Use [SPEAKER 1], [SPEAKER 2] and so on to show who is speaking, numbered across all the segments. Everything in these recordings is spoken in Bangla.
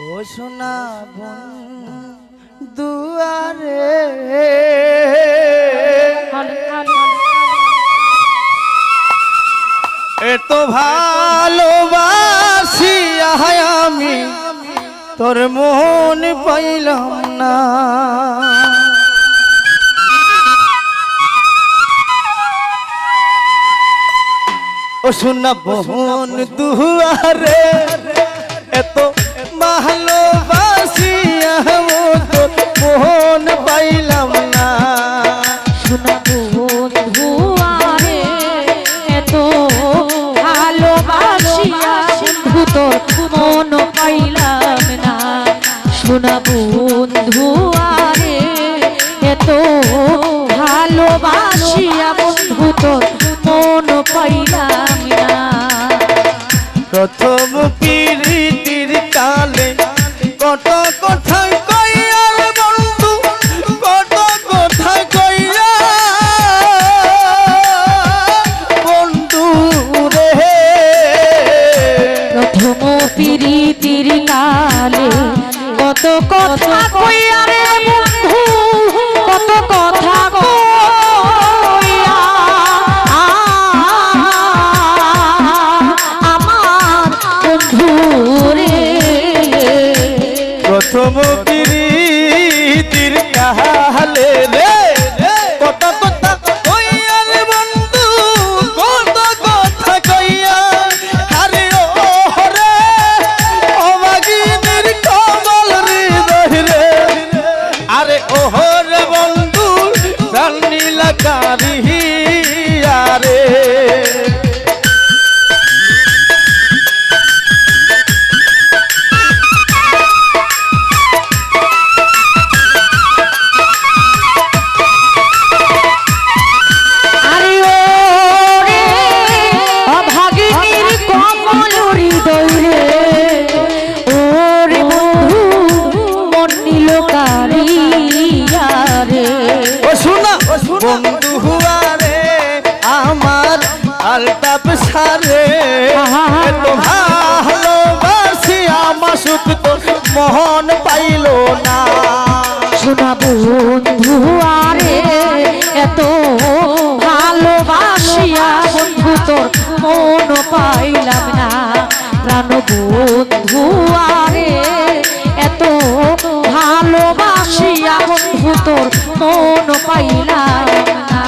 [SPEAKER 1] ও সোনা দুয়ারে এত ভালোবাসি আমি তোর মন পাইলাম না। ও সোনা বোন দুয়ারে এত ভালোবাসি তোর মন পাইলাম না।
[SPEAKER 2] সোনা বন্ধু আরে এত ভালোবাসি বন্ধু তোর মন পাইলাম না। সোনা বন্ধু আরে এত ভালোবাসি বন্ধু তোর মন পাইলাম না।
[SPEAKER 1] প্রথম প্রীতির কালে কত কথা কইয়া বন্ধু, কত কথা কইয়া বন্ধু রে।
[SPEAKER 2] প্রথম প্রীতির কালে কত কথা কইয়া রে বন্ধু, কত কথা কইয়া আমার বন্ধু রে।
[SPEAKER 1] প্রথম প্রীতির কালে রে কত কথা কইয়া রে বন্ধু, কত কথা কইয়া আরে ও রে অবাগিনীর কমল হৃদয় রে। আরে ও রে বন্ধু প্রাণ নীলাকারি আরে। বন্ধু হুয়ারে আমার আলতাপ সারে এত ভালোবাসি আমার সুখ তো মহন পাইল না।
[SPEAKER 2] সোনা বন্ধু আরে এত ভালোবাসিয়া বন্ধু তোর মন পাইলাম না। প্রাণ বন্ধু আরে এত ভালোবাসিয়া বন্ধু তোর মন পাইলাম না।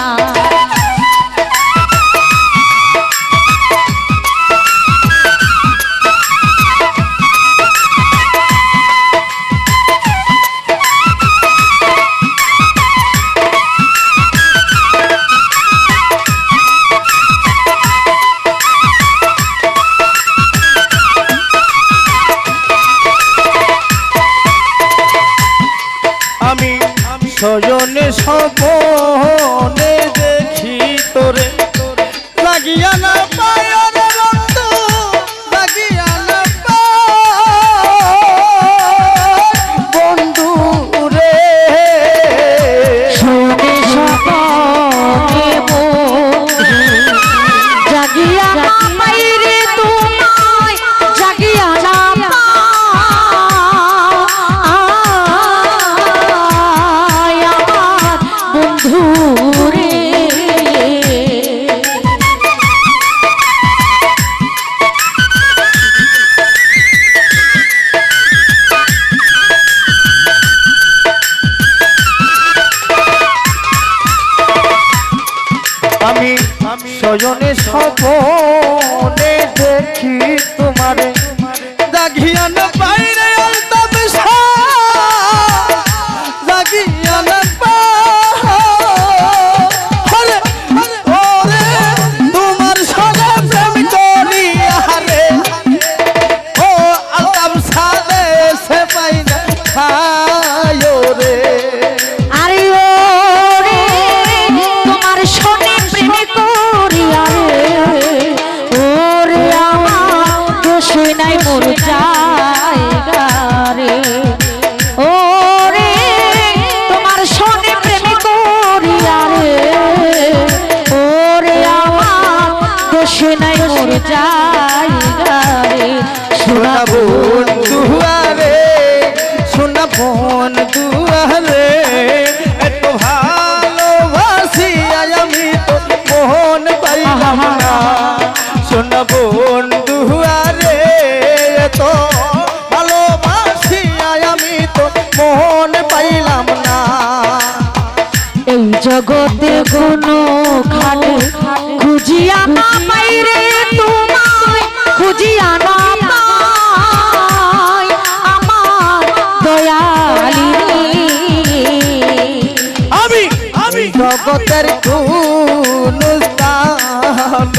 [SPEAKER 1] জগতের কোন স্থান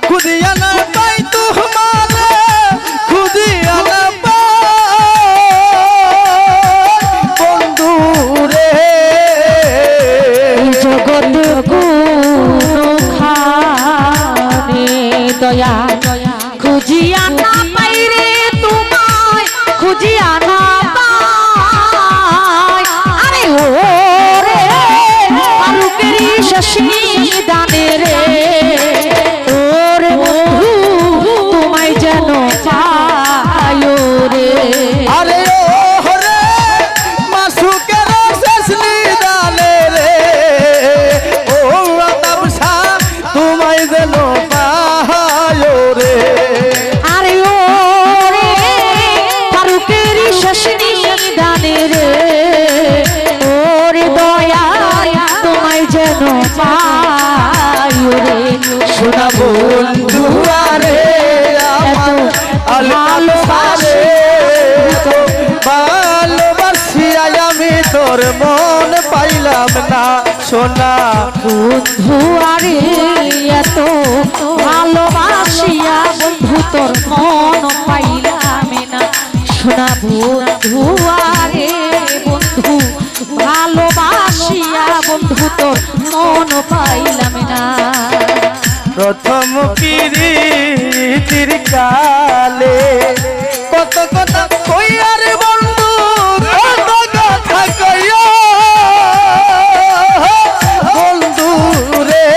[SPEAKER 1] খুদিয়া না পাই তোমারে খুদিয়া না পাই বন্ধু রে
[SPEAKER 2] জগত কোনখানে দয়া খুঁজিয়া না পাই রে তোমায় খুঁজিয়া না পাই আরে ও রে ফারুকেরই শশী দানে রে ওরে বন্ধু তোমায় যেন পায় রে
[SPEAKER 1] আরে ও রে মাসুকের শেষ নিদানে রে ও তাবসা তোমায় যেন পায় রে
[SPEAKER 2] আরে ও রে ফারুকেরই শশী দানে রে ওরে দয়া তোমায় যেন পায় রে
[SPEAKER 1] শোনা বন্ধু আরে আমার ভালোবাসে ভালোবাসি আমি তোর মন পাইলাম না সোনা
[SPEAKER 2] বন্ধু আরে এত ভালোবাসিয়া বন্ধু তোর মন পাইলাম না শোনা বন্ধু আরে বন্ধু ভালোবাসিয়া বন্ধু তোর মন পাইলাম না
[SPEAKER 1] প্রথম পিরিতির কালে কত কথা কইয়া রে বন্ধু কত কথা কইয়া বন্ধু রে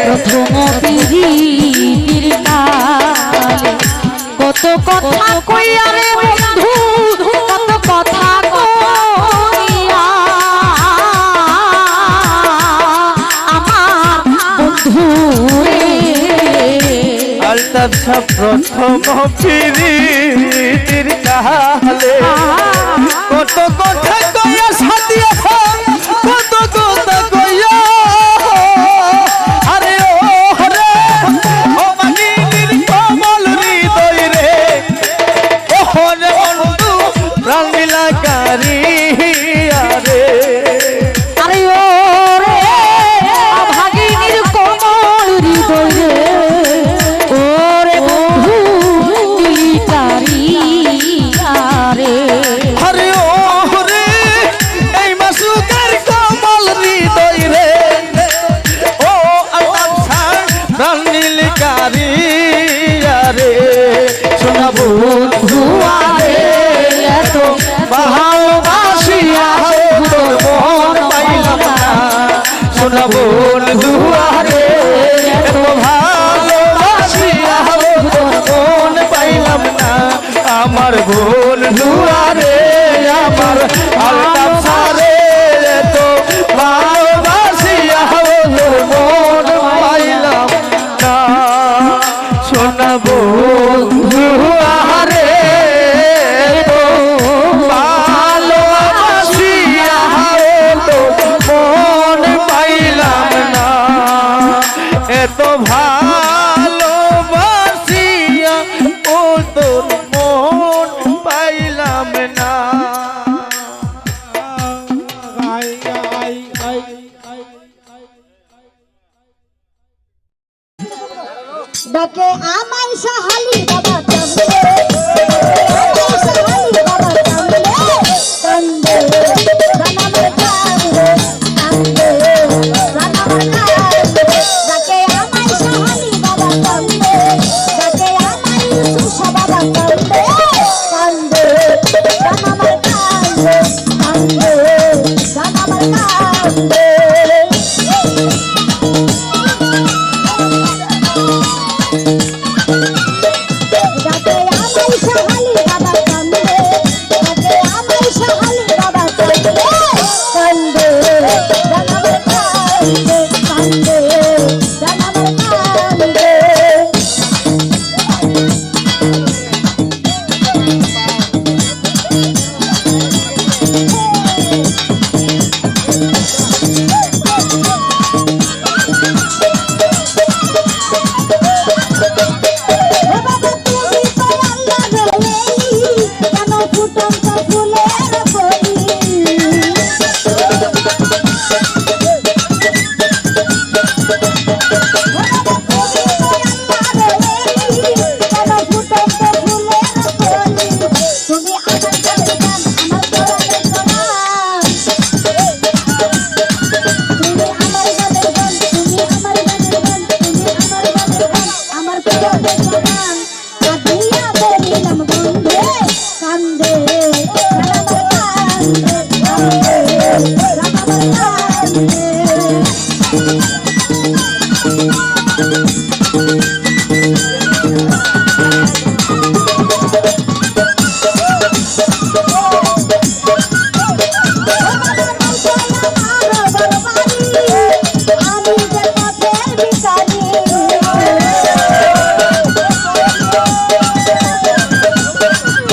[SPEAKER 2] প্রথম পিরিতির কালে কত কথা কইয়া রে বন্ধু কত কথা কইয়া আমার বন্ধু রে
[SPEAKER 1] আলতাপ সব প্রথম পিরিতির কালে কত কথা কইয়া সাথিয়া কত কথা কইয়া আরে ও রে ও মানিনীর কমল হৃদয় রে ও রে বন্ধু প্রাণ মিলাকারি আরে
[SPEAKER 2] আরে ও রে অভাগিনীর কোমল হৃদয় রে ও রে বন্ধু নীলিকারি আরে
[SPEAKER 1] আরে ও রে এই মাসুকের কমল হৃদয় রে ও আলতামসা প্রাণ নীলকারি আরে শোনা বন্ধু আরে
[SPEAKER 2] এত
[SPEAKER 1] ভালোবাসিয়া তোর মন পাইলাম না শোনা বন্ধু আরে এত ভালোবাসিয়া তোর মন পাইলাম না আমার বন্ধু আরে আমার আলতামসা রে এত ভালোবাসিয়া তোর মন পাইলাম না শোনা বন্ধু আরে তো ভালোবাসিয়া তো মন পাইলাম না এত ভালোবাসিয়া ও তোর মন পাইলাম না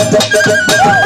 [SPEAKER 2] না